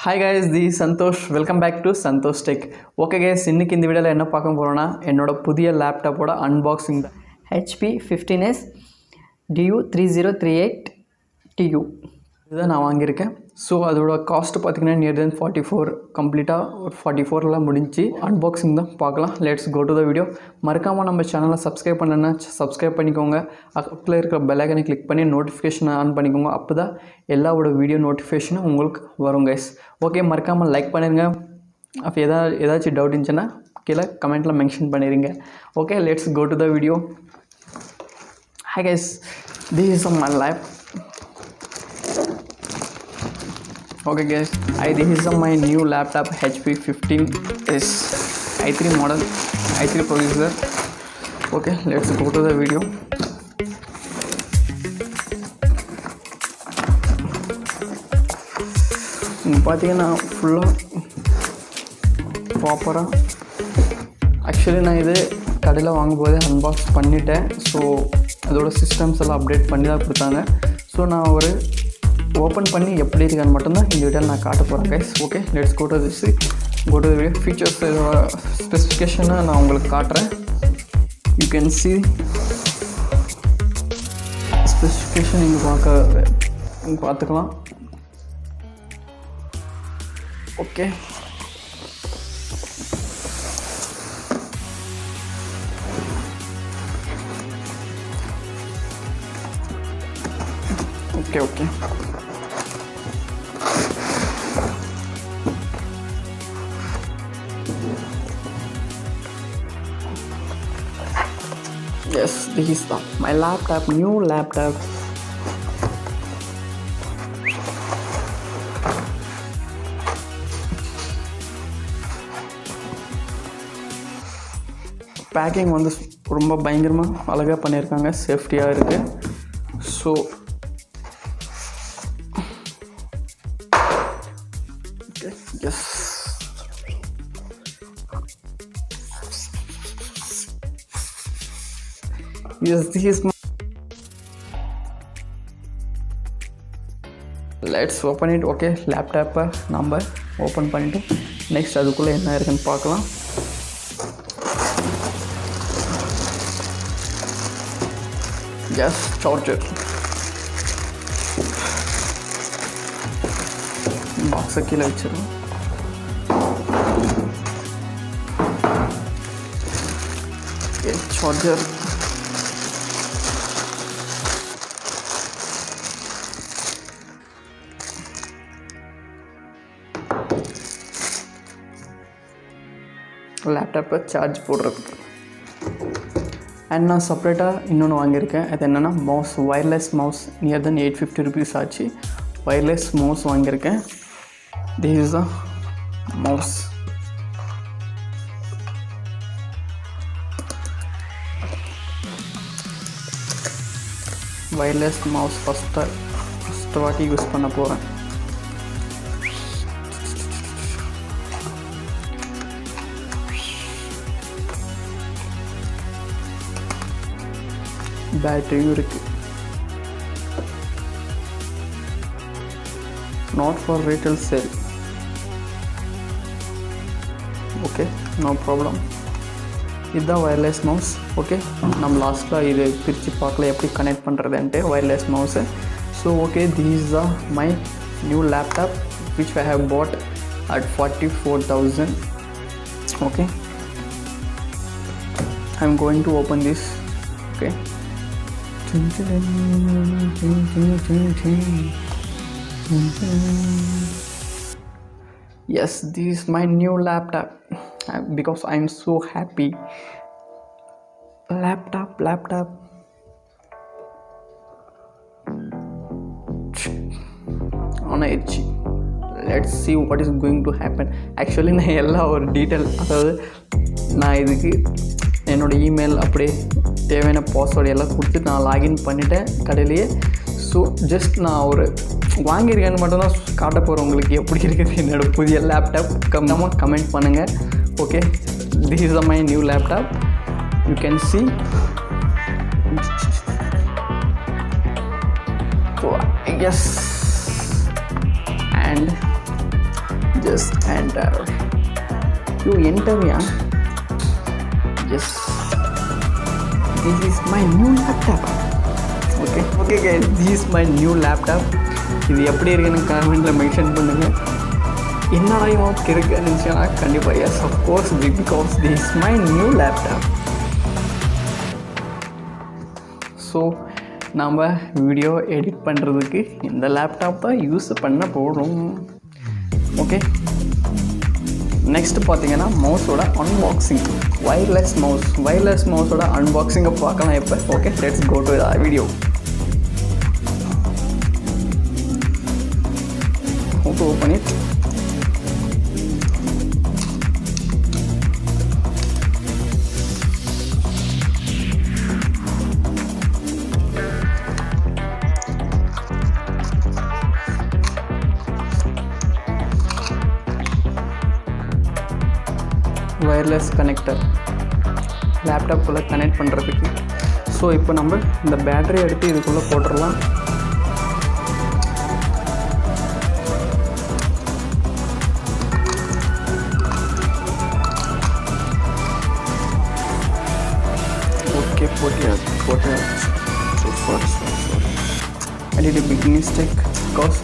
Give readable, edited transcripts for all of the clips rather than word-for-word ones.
Hi guys, this is Santhosh. Welcome back to Santhosh Tech. Okay guys, இன்னைக்கு இந்த வீடியோல என்ன பார்க்க போறோம்னா என்னோட புதிய லேப்டாப்போட அன்பாக்சிங் தான். HP 15s du3038tu இதுதான் நான் வாங்கியிருக்கேன். ஸோ அதோட காஸ்ட் பார்த்தீங்கன்னா நியர் தென் 44 கம்ப்ளீட்டாக ஒரு 44லாம் முடிஞ்சு அன்பாக்சிங் தான் பார்க்கலாம். Let's go to the video. மறக்காமல் நம்ம சேனலை சப்ஸ்கிரைப் பண்ணலன்னா சப்ஸ்கிரைப் பண்ணிக்கோங்க. பக்கத்தில் இருக்கிற பெல் ஐக்கனை கிளிக் பண்ணி நோட்டிஃபிகேஷன் ஆன் பண்ணிக்கோங்க. அப்போ தான் எல்லாவோட வீடியோ நோட்டிஃபிகேஷனும் உங்களுக்கு வரும் கைஸ். ஓகே, மறக்காமல் லைக் பண்ணிடுங்க. அப்போ ஏதாச்சும் டவுட் இருந்துச்சுன்னா கீழே கமெண்ட்டில் மென்ஷன் பண்ணிடுங்க. Okay, let's go to the video. Hi guys, this is my life. Okay guys, this is my new laptop HP 15s i3 model, i3 processor. Okay, let's go to the video. பார்த்தீங்கன்னா ஃபுல்லாக ப்ராப்பராக actually நான் இது கடையில் வாங்கும்போதே unbox பண்ணிட்டேன். So அதோட systems எல்லாம் update பண்ணி தான் கொடுத்தாங்க. ஸோ நான் ஒரு ஓப்பன் பண்ணி எப்படி இருக்கான்னு மட்டும்தான் இந்த வீடியோவில் நான் காட்ட போகிறேன் guys. Okay, let's go to this video. Features ஸ்பெசிஃபிகேஷனை நான் உங்களுக்கு காட்டுறேன். யூ கேன் சி ஸ்பெசிஃபிகேஷன் நீங்கள் பார்த்துக்கலாம். Okay, okay okay yes, this is my laptop, new laptop. Packing வந்து ரொம்ப பயங்கரமாக அழகாக பண்ணியிருக்காங்க, சேஃப்டியாக இருக்குது. So yes, this is my, let's open it. Okay, laptop number open பண்ணிட்டு நெக்ஸ்ட் அதுக்குள்ளே என்ன இருக்குன்னு பார்க்கலாம். yes, charger பாக்ஸை கீழே வச்சிருக்கோம். charger, லேப்டாப்பை சார்ஜ் போடுறதுக்கு. அண்ட் நான் செப்பரேட்டாக இன்னொன்று வாங்கியிருக்கேன். அது என்னென்னா mouse, wireless mouse. Near than 850 rupees ஆச்சு. ஒயர்லெஸ் மவுஸ் வாங்கியிருக்கேன். This is the mouse. Wireless mouse first வாட்டி யூஸ் பண்ண போகிறேன். பேட்டரியும் இருக்குது. Not for retail sale. Okay, no problem. இதுதான் ஒயர்லெஸ் மவுஸ். ஓகே, நம்ம லாஸ்ட்டில் இது பிரித்து பார்க்கல எப்படி கனெக்ட் பண்ணுறதுன்ட்டு wireless mouse. So okay, these are my new laptop which I have bought at 44,000. Okay, I am going to open this. Okay, yes, this is my new laptop because I'm so happy. Laptop on edge. Let's see what is going to happen. Actually நான் எல்லா ஒரு detail, அதாவது நான் இதுக்கு என்னோடய email அப்படியே தேவையான password எல்லாம் கொடுத்து நான் லாகின் பண்ணிட்டேன் கடையிலேயே. ஸோ ஜஸ்ட் நான் ஒரு வாங்கியிருக்கேன்னு மட்டும்தான் காட்ட போகிறேன் உங்களுக்கு எப்படி இருக்குது என்னோடய புதிய லேப்டாப். கமெண்ட் பண்ணுங்கள். Okay, this is my new laptop. You can see. Yes, and just enter. You enter, yeah. Yes, this is my new laptop. Okay guys, this is my new laptop. இது எப்படி இருக்குன்னு கமெண்ட்டில் mention பண்ணுங்கள். என்னடா இவன் இருக்குன்னு இருந்துச்சுன்னா கண்டிப்பாக yes of course because this is my new laptop. So நம்ம வீடியோ எடிட் பண்ணுறதுக்கு இந்த லேப்டாப் தான் யூஸ் பண்ண போகிறோம். ஓகே, நெக்ஸ்ட் பார்த்தீங்கன்னா மவுஸோட அன்பாக்சிங். வயர்லெஸ் மவுஸோட அன்பாக்சிங்கை பார்க்கலாம் இப்போ. Okay, let's go to the video. How to open it? Wireless connector லேப்டாப்புக்குள்ளே கனெக்ட் பண்ணுறதுக்கு. ஸோ இப்போ நம்ம இந்த பேட்டரி எடுத்து இதுக்குள்ளே போட்டுடலாம். ஓகே, போட்டு I did a big mistake because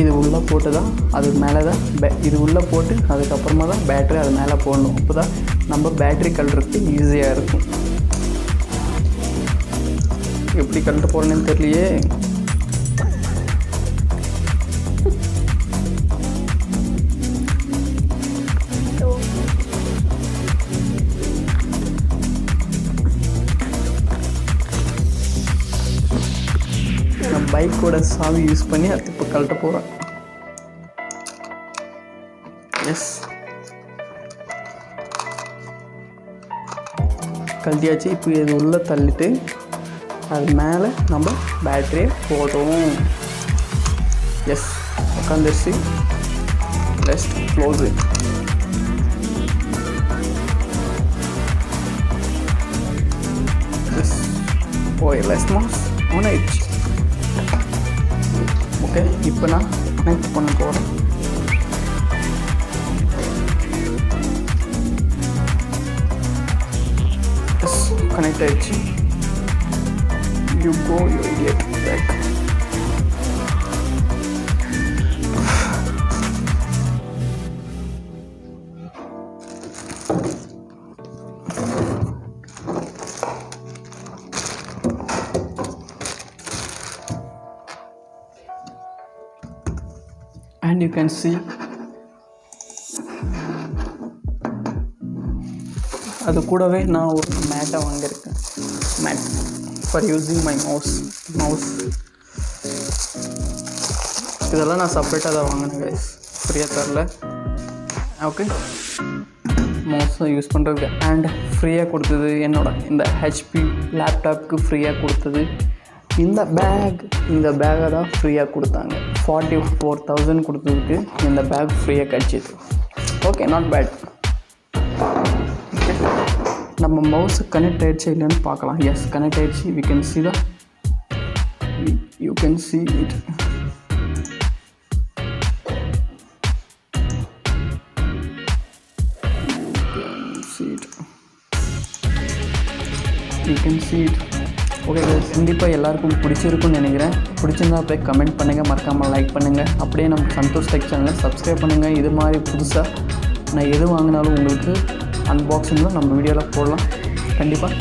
இது உள்ளே போட்டு தான் அது மேலே தான் இது உள்ளே போட்டு அதுக்கப்புறமா தான் பேட்ரி அது மேலே போடணும். அப்போ தான் நம்ம பேட்ரி கழுறதுக்கு ஈஸியாக இருக்கும். எப்படி கழுட்டு போடணுன்னு தெரியலையே. நான் பைக்கோட சாவி யூஸ் பண்ணி அது இப்போ கழட்ட போகிறேன். எஸ், கழட்டியாச்சு. இப்போ இது உள்ளே தள்ளிட்டு அது மேலே நம்ம பேட்டரியை போடுவோம். எஸ், உட்காந்துருச்சு. Let's close it. Yes, wireless mouse on ஆயிடுச்சு. ஓகே, இப்போ நான் கனெக்ட் பண்ண போகிறேன். எஸ், கனெக்ட் ஆயிடுச்சு. You go, you idiot. Back. And you can see அது கூடவே நான் ஒரு மேட்டை வாங்கியிருக்கேன். Made for using my mouse. இதெல்லாம் நான் செப்பரேட்டாக தான் வாங்கினேன் கைஸ், ஃப்ரீயாக தரல. ஓகே, மவுஸை யூஸ் பண்ணுறதுக்கு அண்ட் ஃப்ரீயாக கொடுத்தது என்னோட இந்த ஹெச்பி லேப்டாப்புக்கு ஃப்ரீயாக கொடுத்தது இந்த பேக்கை தான் ஃப்ரீயாக கொடுத்தாங்க. 44,000 கொடுத்ததுக்கு இந்த பேக் ஃப்ரீயாக கிடச்சிது. Okay, not bad. ஓகே, நம்ம மவுஸு கனெக்ட் ஆகிடுச்சு இல்லைன்னு பார்க்கலாம். எஸ், கனெக்ட் ஆகிடுச்சு. You can see it. You can see it. Okay guys, கண்டிப்பாக எல்லாருக்கும் பிடிச்சிருக்குன்னு நினைக்கிறேன். பிடிச்சிருந்தா போய் கமெண்ட் பண்ணுங்கள், மறக்காமல் லைக் பண்ணுங்கள். அப்படியே நம்ம சந்தோஷ் டெக் சேனலை சப்ஸ்கிரைப் பண்ணுங்கள். இது மாதிரி புதுசாக நான் எது வாங்கினாலும் உங்களுக்கு அன்பாக்சிங்கில் நம்ம வீடியோவில் போடலாம். கண்டிப்பாக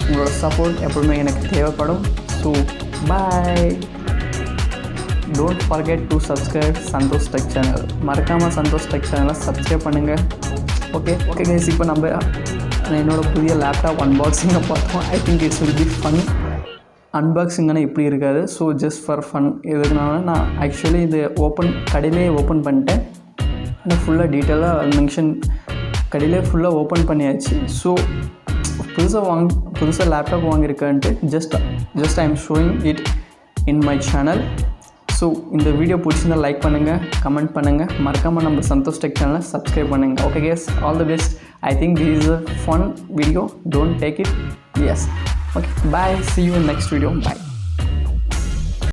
உங்களோட சப்போர்ட் எப்பவுமே எனக்கு தேவைப்படும். So bye. Don't forget to subscribe Santhosh tech channel. மறக்காமல் சந்தோஷ் டெக் சேனலை சப்ஸ்கிரைப் பண்ணுங்கள். ஓகே guys, இப்போ நம்ம என்னோடய புதிய லேப்டாப் அன்பாக்சிங்கை பார்த்தோம். I think it's will be fun. அன்பாக்சிங்கான இப்படி இருக்காது. So just for fun. எதுக்குனால நான் ஆக்சுவலி இது கடையிலே ஓப்பன் பண்ணிட்டேன். ஆனால் ஃபுல்லாக டீட்டெயிலாக கடையிலே ஃபுல்லாக ஓப்பன் பண்ணியாச்சு. ஸோ புதுசாக லேப்டாப் வாங்கியிருக்கேன்ட்டு just I am showing it in my channel. So இந்த வீடியோ பிடிச்சிருந்தால் லைக் பண்ணுங்கள், கமெண்ட் பண்ணுங்கள், மறக்காமல் நம்ம சந்தோஷ் டெக் சேனலை சப்ஸ்கிரைப் பண்ணுங்கள். Okay guys, all the best. I think this is a fun video. Don't take it. Yes. Okay, bye. See you in next video. Bye.